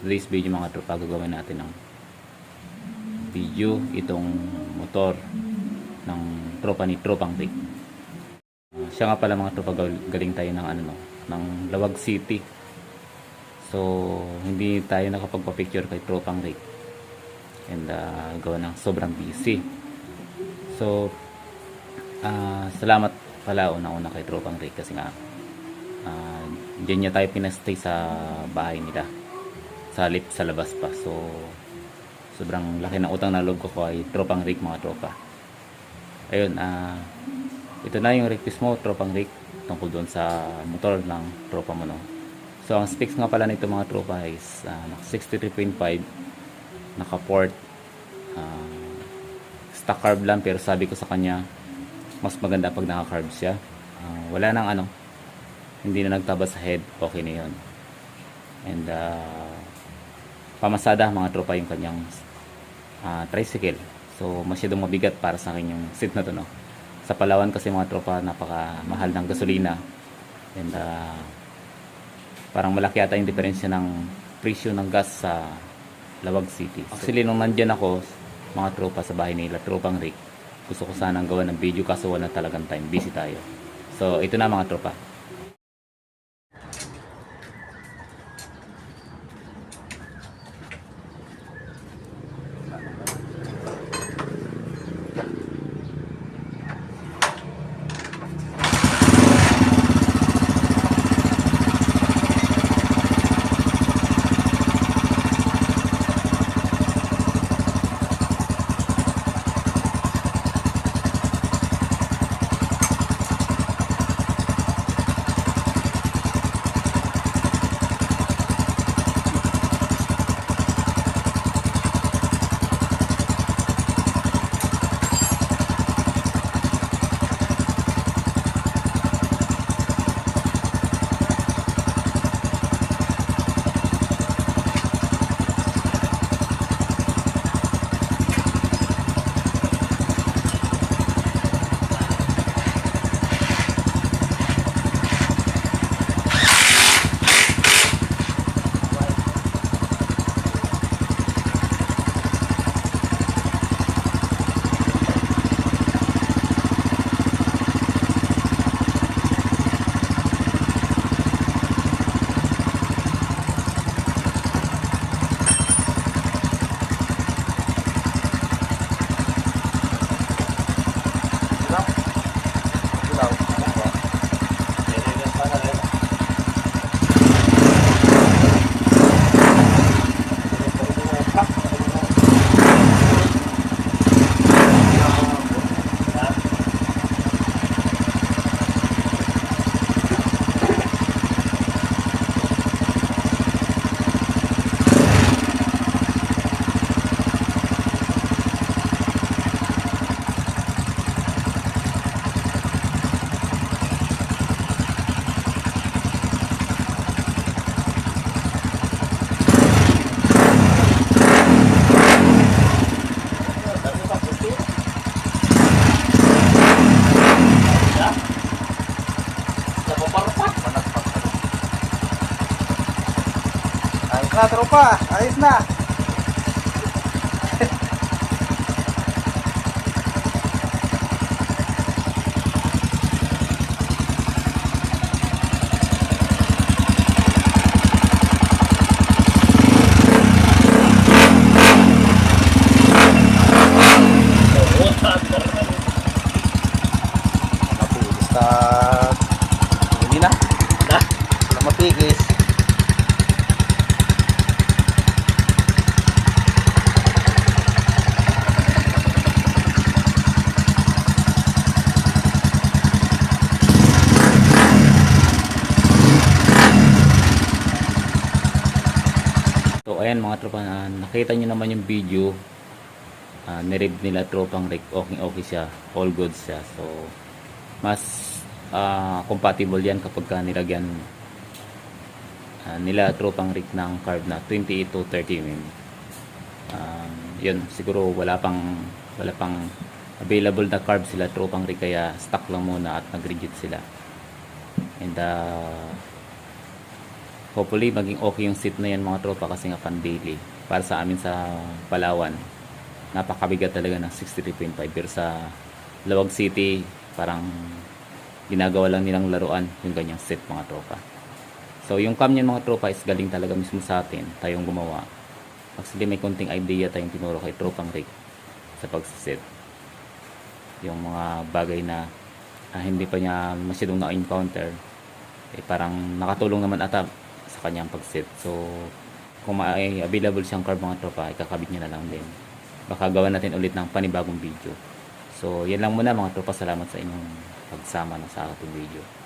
today's video mga tropa, gagawin natin ng video itong motor ng tropa ni Tropang Rick. Siya nga pala mga tropa, galing tayo ng ng Lawag City. So hindi tayo nakapagpa-picture kay Tropang Rick and gawa ng sobrang busy. So salamat pala una-una kay Tropang Rick kasi nga diyan niya tayo pinastay sa bahay nila, sa labas pa. So sobrang laki ng utang na loob ko kay Tropang Rick mga tropa. Ayun, ito na yung request mo Tropang Rick tungkol doon sa motor ng tropa mo, no? So ang specs nga pala nito mga tropa is 63.5, naka port, stock carb lang, pero sabi ko sa kanya mas maganda pag naka carb siya. Wala nang hindi na nagtaba sa head, okay na yun. And pamasada mga tropa yung kanyang tricycle. So masyadong mabigat para sa akin yung seat na to, no? Sa Palawan kasi mga tropa, napaka mahal ng gasolina. And parang malaki ata yung diferensya ng presyo ng gas sa Lawag City. Actually nung nandyan ako mga tropa sa bahay nila Tropang Rick, gusto ko sanang gawa ng video kaso wala talagang time, busy tayo. So ito na mga tropa. Ayos na tropa, ayos na. Hindi na. Mapigis. So ayan mga tropa, nakita nyo naman yung video, nirev nila Tropang Rick, okay siya, all good siya. So mas compatible yan kapag nilagyan nila Tropang Rick ng carb na 28 to 30 mm. Yun, siguro wala pang available na carb sila Tropang Rick, kaya stock lang muna at nag-reject sila. And hopefully maging okay yung seat na yan mga tropa kasi nga pan daily. Para sa amin sa Palawan, napakabigat talaga ng 63.5 pero sa Lawag City parang ginagawa lang nilang laruan yung ganyang set mga tropa. So yung cam niyan mga tropa is galing talaga mismo sa atin, tayong gumawa. Actually may konting idea tayong tinuro kay Tropang Rick sa pagsiset. Yung mga bagay na hindi pa niya masyadong na-encounter, parang nakatulong naman ata sa kanyang pagset. So kung may available siyang card mga tropa, ikakabit niya na lang din. Baka gawa natin ulit ng panibagong video. So yan lang muna mga tropa, salamat sa inyong pagsama sa ating video.